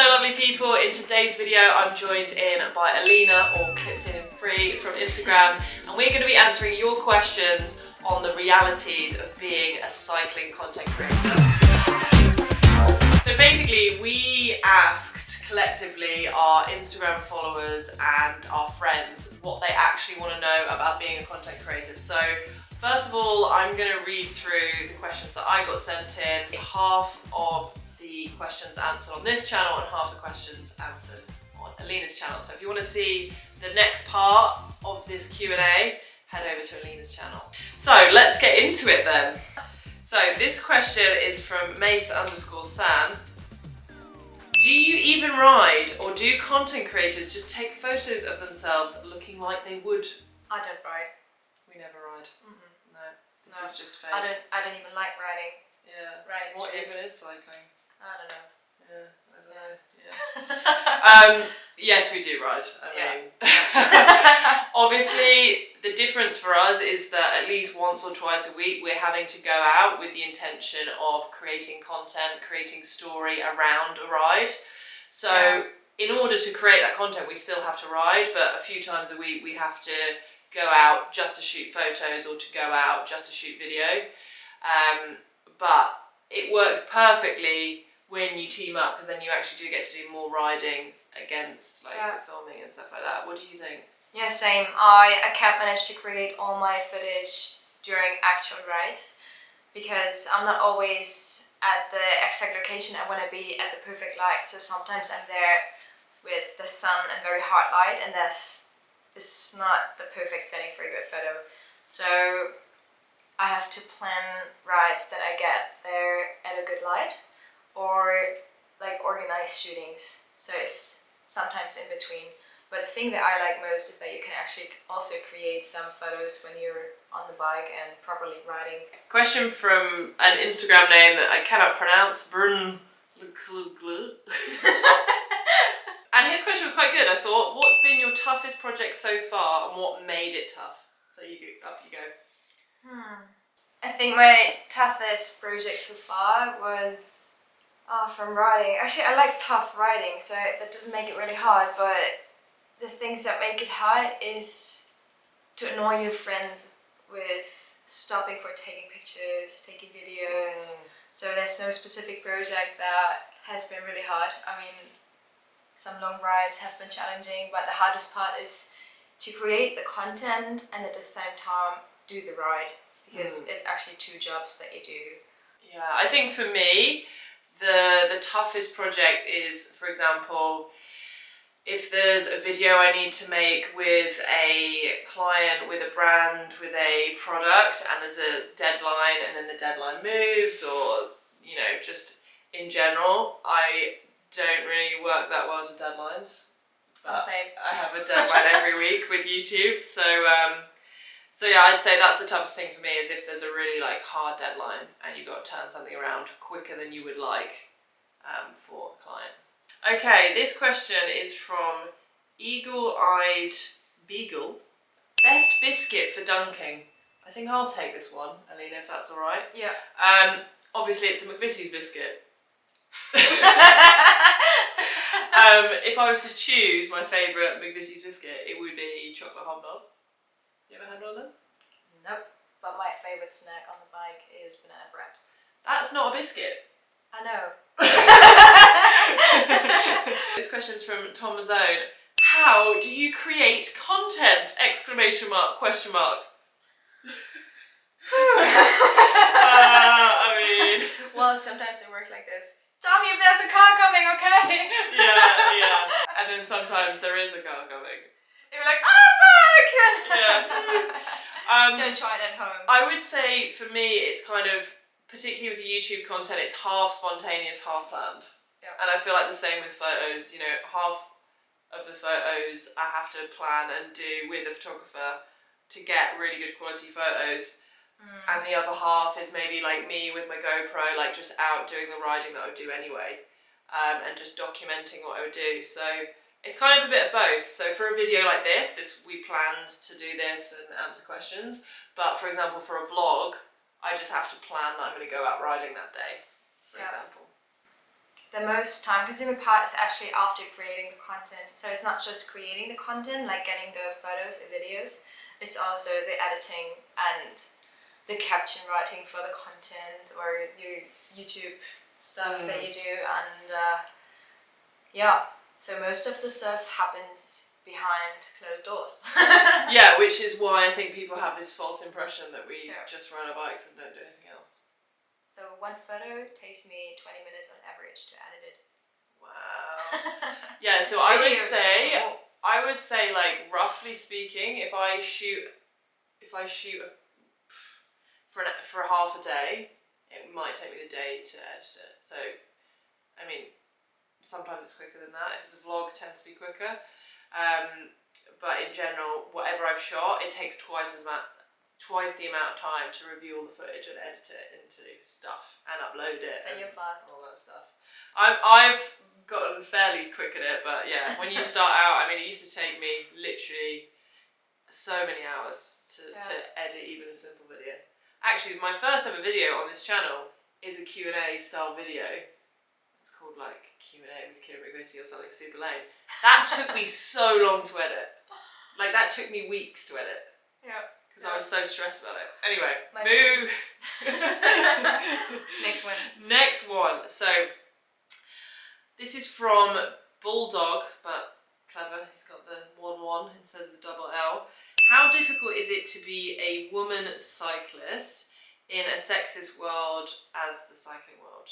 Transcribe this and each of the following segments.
Hello lovely people, in today's video I'm joined in by Alina, or clipped in free from Instagram, and we're going to be answering your questions on the realities of being a cycling content creator. So basically we asked collectively our Instagram followers and our friends what they actually want to know about being a content creator. So first of all, I'm going to read through the questions that I got sent in. Half of the questions answered on this channel and half the questions answered on Alina's channel. So if you want to see the next part of this Q&A, head over to Alina's channel. So let's get into it then. So this question is from Mace_San. Do you even ride, or do content creators just take photos of themselves looking like they would? I don't ride. We never ride. Mm-hmm. No, this is just fake. I don't even like riding. Yeah. Riding What shit. even is cycling? I don't know. Yeah, I don't know. Yeah. Yes, we do ride. I mean, obviously, the difference for us is that at least once or twice a week, we're having to go out with the intention of creating content, creating story around a ride. So, in order to create that content, we still have to ride, but a few times a week, we have to go out just to shoot photos or to go out just to shoot video. But it works perfectly when you team up, because then you actually do get to do more riding against the filming and stuff like that. What do you think? Yeah, same. I can't manage to create all my footage during actual rides because I'm not always at the exact location I want to be at the perfect light. So sometimes I'm there with the sun and very hard light, and that's not the perfect setting for a good photo. So I have to plan rides that I get there at a good light, or like organized shootings. So it's sometimes in between. But the thing that I like most is that you can actually also create some photos when you're on the bike and properly riding. Question from an Instagram name that I cannot pronounce, Brun. And his question was quite good, I thought. What's been your toughest project so far and what made it tough? So up you go. I think my toughest project so far was from riding. Actually, I like tough riding, so that doesn't make it really hard, but the things that make it hard is to annoy your friends with stopping for taking pictures, taking videos. So there's no specific project that has been really hard. I mean, some long rides have been challenging, but the hardest part is to create the content and at the same time do the ride, because it's actually two jobs that you do. Yeah, I think for me, the toughest project is, for example, if there's a video I need to make with a client, with a brand, with a product, and there's a deadline and then the deadline moves, or, you know, just in general, I don't really work that well to deadlines. But I have a deadline every week with YouTube, so yeah, I'd say that's the toughest thing for me, is if there's a really hard deadline and you've got to turn something around quicker than you would like for a client. Okay, this question is from Eagle-Eyed Beagle. Best biscuit for dunking. I think I'll take this one, Alina, if that's alright. Yeah. Obviously it's a McVitty's biscuit. If I was to choose my favourite McVitty's biscuit, it would be chocolate hobnob. You ever had one of them? Nope. But my favourite snack on the bike is banana bread. That's not a biscuit. I know. This question is from Tom Mazone. How do you create content? Exclamation mark, question mark. I mean... Well, sometimes it works like this. Tell me if there's a car coming, okay? Yeah. And then sometimes there is a car coming. You're like, oh fuck! Yeah. Don't try it at home. I would say for me it's kind of, particularly with the YouTube content, it's half spontaneous, half planned. Yeah. And I feel like the same with photos, you know, half of the photos I have to plan and do with a photographer to get really good quality photos. And the other half is maybe like me with my GoPro, like just out doing the riding that I would do anyway, and just documenting what I would do. So it's kind of a bit of both. So for a video like this we planned to do this and answer questions. But for example, for a vlog, I just have to plan that I'm going to go out riding that day, for example. the most time-consuming part is actually after creating the content. So it's not just creating the content, like getting the photos or videos. It's also the editing and the caption writing for the content or your YouTube stuff that you do. And yeah, so most of the stuff happens behind closed doors. Yeah, which is why I think people have this false impression that we just ride our bikes and don't do anything else. So one photo takes me 20 minutes on average to edit it. Wow. Yeah, so I would say like roughly speaking, if I shoot for half a day, it might take me the day to edit it. So, I mean, sometimes it's quicker than that. If it's a vlog, it tends to be quicker. But in general, whatever I've shot, it takes twice the amount of time to review all the footage and edit it into stuff and upload it. And you're fast. All that stuff. I've gotten fairly quick at it, but yeah, when you start out, I mean, it used to take me literally so many hours to edit even a simple video. Actually, my first ever video on this channel is a Q&A style video. It's called like Q&A with Keira McVitty or something super lame. That took me so long to edit. Like that took me weeks to edit. Yeah. Because I was so stressed about it. Anyway, Next one. Next one. So this is from Bulldog, but clever. He's got the 1-1 instead of the double L. How difficult is it to be a woman cyclist in a sexist world as the cycling world?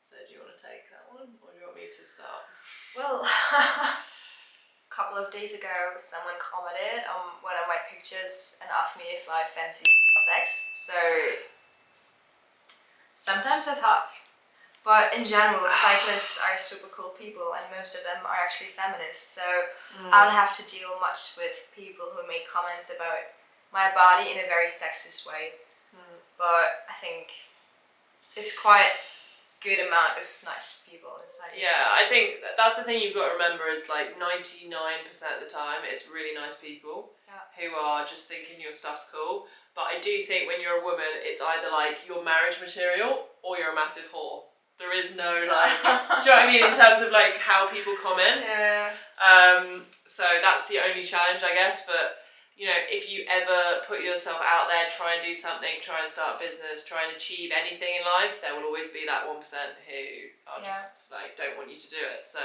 So do you want to take that one, or do you want me to start? Well, a couple of days ago, someone commented on one of my pictures and asked me if I fancy sex. So sometimes that's hard. But in general, cyclists are super cool people, and most of them are actually feminists. So I don't have to deal much with people who make comments about my body in a very sexist way. But I think it's quite good amount of nice people inside. Yeah, I think that's the thing you've got to remember is like 99% of the time it's really nice people who are just thinking your stuff's cool. But I do think when you're a woman, it's either like you're marriage material or you're a massive whore. There is no like, do you know what I mean, in terms of like how people comment. Yeah. So that's the only challenge, I guess. But you know, if you ever put yourself out there, try and do something, try and start a business, try and achieve anything in life, there will always be that 1% who are just like don't want you to do it. So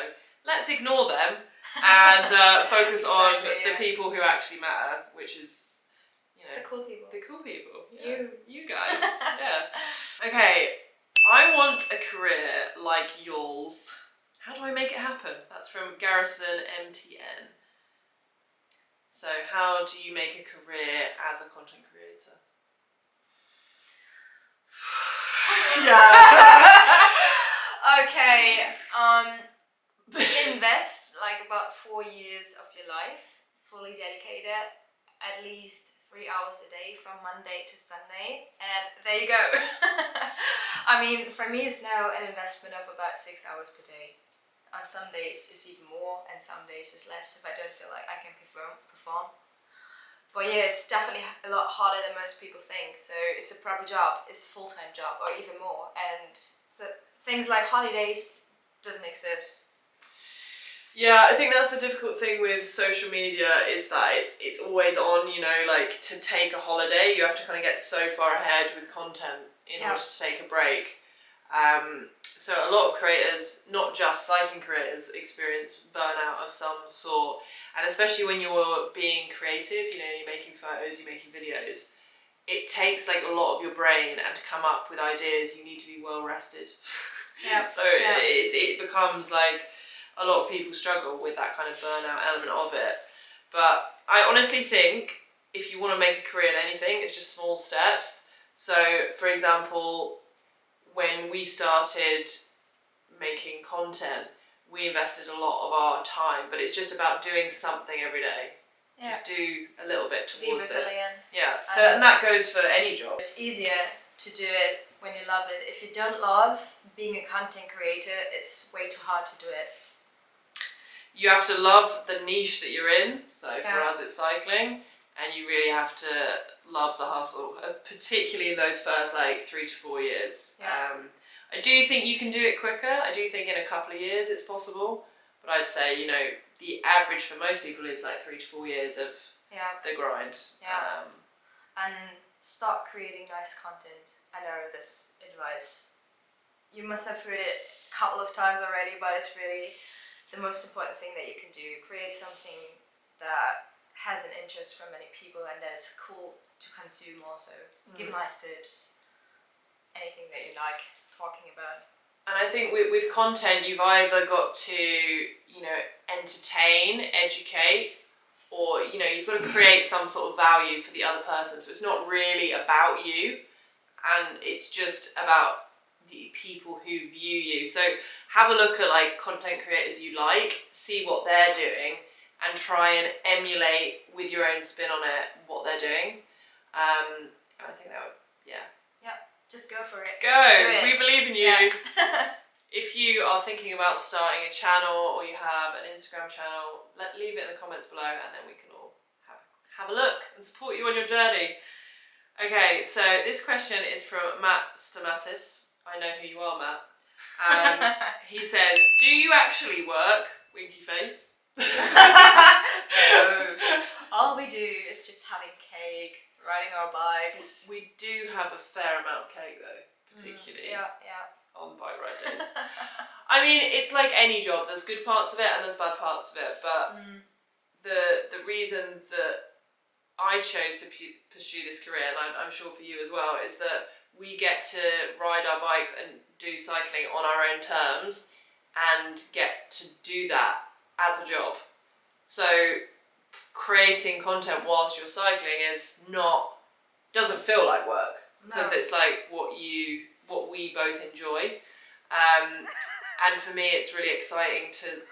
let's ignore them and focus on the people who actually matter, which is, you know, the cool people. The cool people. Yeah. You guys. Yeah. Okay. I want a career like yours. How do I make it happen? That's from Garrison MTN. So how do you make a career as a content creator? Okay, invest like about 4 years of your life, fully dedicated, at least 3 hours a day from Monday to Sunday, and there you go. I mean, for me it's now an investment of about 6 hours per day. On some days it's even more, and some days it's less if I don't feel like I can perform. But yeah, it's definitely a lot harder than most people think. So it's a proper job, it's a full-time job, or even more. And so things like holidays doesn't exist. Yeah, I think that's the difficult thing with social media is that it's always on, you know, like to take a holiday, you have to kind of get so far ahead with content in order to take a break. So a lot of creators, not just cycling creators, experience burnout of some sort. And especially when you're being creative, you know, you're making photos, you're making videos, it takes like a lot of your brain, and to come up with ideas, you need to be well rested. So it becomes like a lot of people struggle with that kind of burnout element of it. But I honestly think if you want to make a career in anything, it's just small steps. So for example, when we started making content, we invested a lot of our time, but it's just about doing something every day. Just do a little bit towards Be resilient. it. Yeah, so and that goes for any job. It's easier to do it when you love it. If you don't love being a content creator, it's way too hard to do it. You have to love the niche that you're in. So for us, it's cycling, and you really have to love the hustle, particularly in those first like 3 to 4 years. I do think you can do it quicker. I do think in a couple of years it's possible. But I'd say, you know, the average for most people is like 3 to 4 years of the grind. Yeah. And start creating nice content. I know this advice, you must have heard it a couple of times already, but it's really the most important thing that you can do. Create something that has an interest from many people and that is cool to consume also. Give nice tips, anything that you like talking about. And I think with content, you've either got to, you know, entertain, educate, or, you know, you've got to create some sort of value for the other person. So it's not really about you, and it's just about the people who view you. So have a look at like content creators you like, see what they're doing, and try and emulate with your own spin on it what they're doing. And I think that would, just go for it. Go! Do it. We believe in you. Yeah. If you are thinking about starting a channel or you have an Instagram channel, leave it in the comments below, and then we can all have a look and support you on your journey. Okay, so this question is from Matt Stamatis. I know who you are, Matt. He says, do you actually work? Winky face. No. All we do is just having cake, riding our bikes. We do have a fair amount of cake though, particularly on bike ride days. I mean, it's like any job. There's good parts of it and there's bad parts of it. But the reason that I chose to pursue this career, and I'm sure for you as well, is that we get to ride our bikes and do cycling on our own terms and get to do that as a job. So creating content whilst you're cycling doesn't feel like work, because it's like what we both enjoy. And for me, it's really exciting to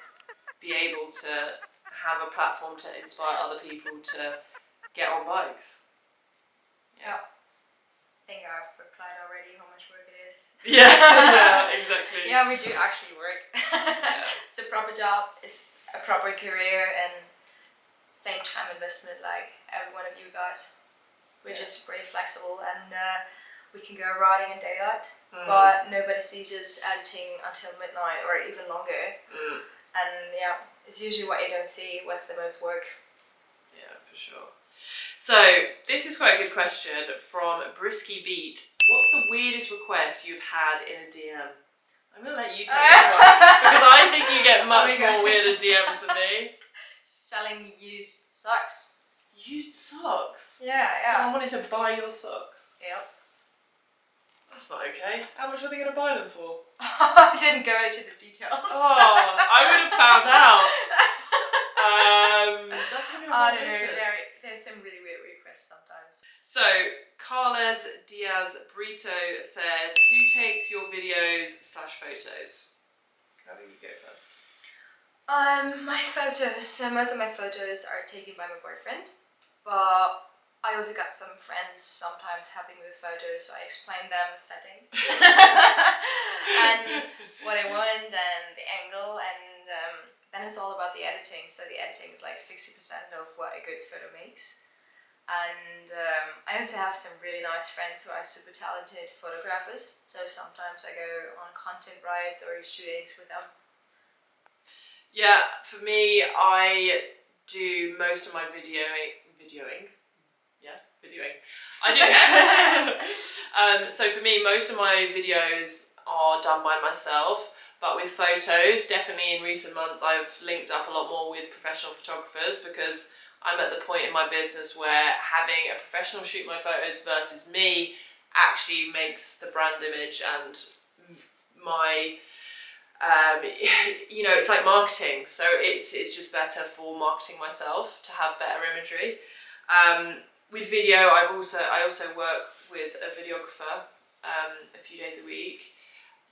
be able to have a platform to inspire other people to get on bikes. Yeah. I think I've replied already how much work it is. Yeah, exactly. Yeah, we do actually work. It's a proper job, it's a proper career, and same time investment like every one of you guys, which is pretty flexible, and we can go riding in daylight, but nobody sees us editing until midnight or even longer. And it's usually what you don't see, what's the most work. Yeah, for sure. So this is quite a good question from Brisky Beat. What's the weirdest request you've had in a DM? I'm going to let you take this one, because I think you get much more weirder DMs than me. Selling used socks. Used socks? Yeah. Someone wanted to buy your socks? Yep. That's not okay. How much were they going to buy them for? I didn't go into the details. Oh, I would have found out. I don't know. There's some really weird requests sometimes. So Carles Diaz Brito says, who takes your videos/photos? How do you go first? My photos. So most of my photos are taken by my boyfriend, but I also got some friends sometimes helping me with photos, so I explain them the settings and what I want and the angle, and then it's all about the editing. So the editing is like 60% of what a good photo makes. And I also have some really nice friends who are super talented photographers, so sometimes I go on content rides or shootings with them. Yeah, for me, I do most of my videoing. I do. So for me, most of my videos are done by myself, but with photos, definitely in recent months, I've linked up a lot more with professional photographers, because I'm at the point in my business where having a professional shoot my photos versus me actually makes the brand image and my, you know, it's like marketing. So it's just better for marketing myself to have better imagery. With video, I also work with a videographer a few days a week.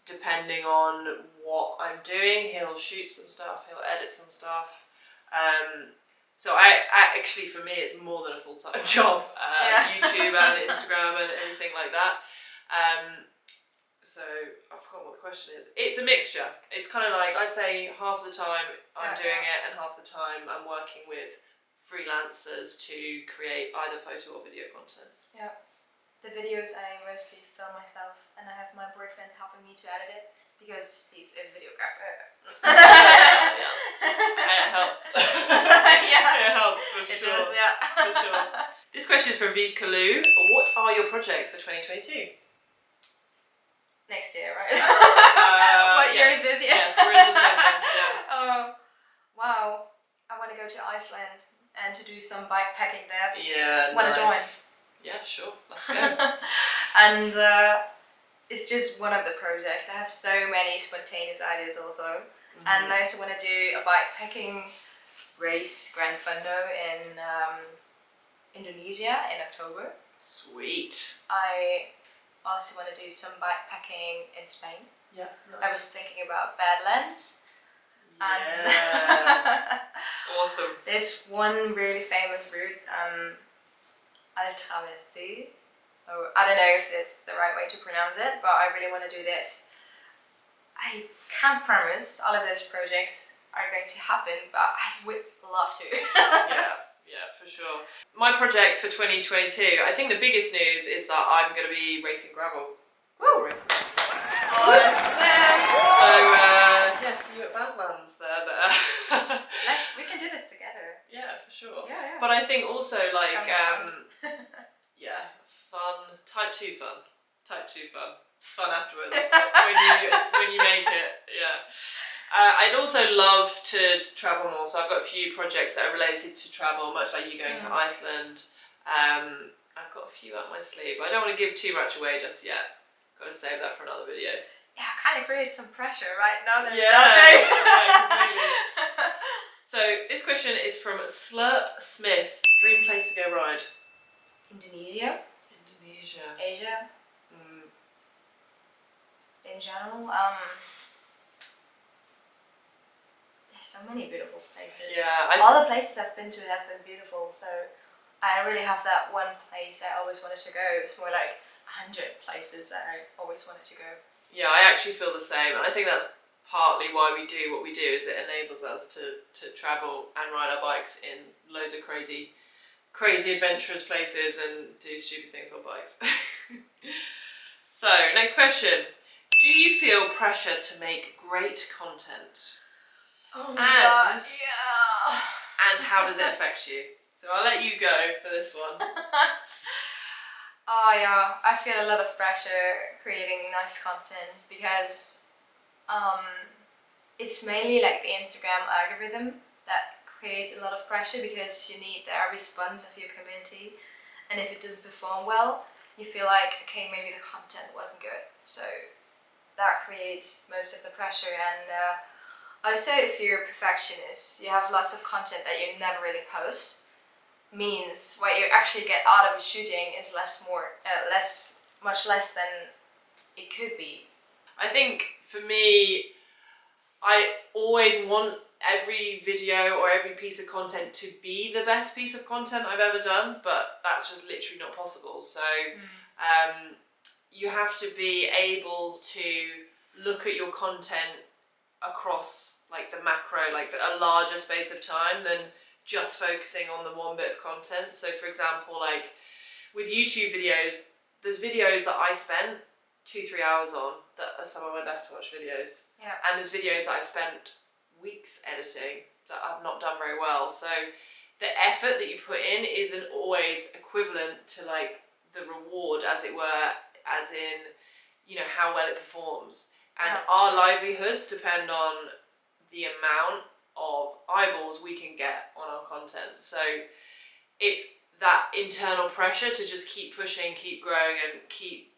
Depending on what I'm doing, he'll shoot some stuff, he'll edit some stuff. So I actually, for me, it's more than a full-time job. YouTube and Instagram and everything like that. So I've forgotten what the question is. It's a mixture. It's kind of like, I'd say half the time I'm doing it, and half the time I'm working with freelancers to create either photo or video content. Yeah. The videos I mostly film myself, and I have my boyfriend helping me to edit it because he's a videographer. It helps. Yeah. It helps for sure. It does, yeah. For sure. This question is from Vikalu. What are your projects for 2022? Next year, right? What year is Yes. this? Yeah. Yes, we're in December. Yeah. Oh, wow. I want to go to Iceland and to do some bike packing there. Yeah, Want to join? Yeah, sure. Let's go. And it's just one of the projects. I have so many spontaneous ideas also. And I also want to do a bike packing race, Grand Fondo, in Indonesia in October. Sweet. I also want to do some bike packing in Spain. Yeah. I was thinking about Badlands. Yeah. Awesome. There's one really famous route, Altraversi. Oh, I don't know if that's the right way to pronounce it, but I really want to do this. I can't promise all of those projects are going to happen, but I would love to. Yeah, for sure. My projects for 2022, I think the biggest news is that I'm going to be racing gravel. Woo! Races. Awesome! So, see you at Badlands then. We can do this together. Yeah, for sure. Yeah. But I think also like, fun. yeah, fun, type 2 fun. Type 2 fun. Fun afterwards when you make it, yeah. I'd also love to travel more, so I've got a few projects that are related to travel, much like you going to Iceland. I've got a few up my sleeve. I don't want to give too much away just yet. Got to save that for another video. Yeah, kind of creates some pressure right now that Yeah, it's out there. completely. So this question is from Slurp Smith. Dream place to go ride? Indonesia, Asia, in general. There's so many beautiful places. Yeah, all the places I've been to have been beautiful. So I really have that one place I always wanted to go. It's more like 100 places that I always wanted to go. Yeah, I actually feel the same, and I think that's partly why we do what we do. Is it enables us to travel and ride our bikes in loads of crazy adventurous places and do stupid things on bikes. So, next question. Do you feel pressure to make great content? Oh my god, yeah. And how does it affect you? So I'll let you go for this one. Oh yeah, I feel a lot of pressure creating nice content because it's mainly like the Instagram algorithm that creates a lot of pressure because you need the response of your community, and if it doesn't perform well, you feel like, okay, maybe the content wasn't good. So that creates most of the pressure. And also, if you're a perfectionist, you have lots of content that you never really post, means what you actually get out of a shooting is much less than it could be. I think for me, I always want every video or every piece of content to be the best piece of content I've ever done, but that's just literally not possible. So you have to be able to look at your content across like the macro, like a larger space of time than just focusing on the one bit of content. So for example, like with YouTube videos, there's videos that I spent 2-3 hours on that are some of my best watched videos. Yeah. And there's videos that I've spent weeks editing that I've not done very well. So the effort that you put in isn't always equivalent to like the reward, as it were, as in, you know, how well it performs. And our livelihoods depend on the amount of eyeballs we can get on our content. So it's that internal pressure to just keep pushing, keep growing, and keep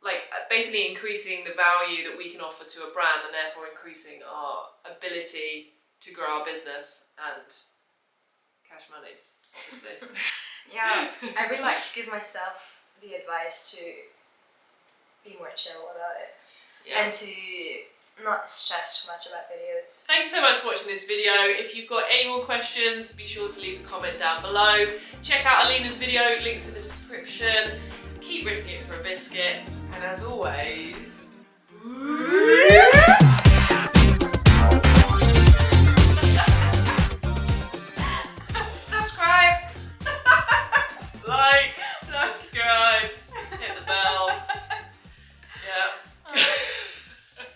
like basically increasing the value that we can offer to a brand, and therefore increasing our ability to grow our business and cash monies, obviously. Yeah, I really like to give myself the advice to be more chill about it and to not stress too much about videos. Thank you so much for watching this video. If you've got any more questions, be sure to leave a comment down below. Check out Alina's video, links in the description. Keep risking it for a biscuit, and as always,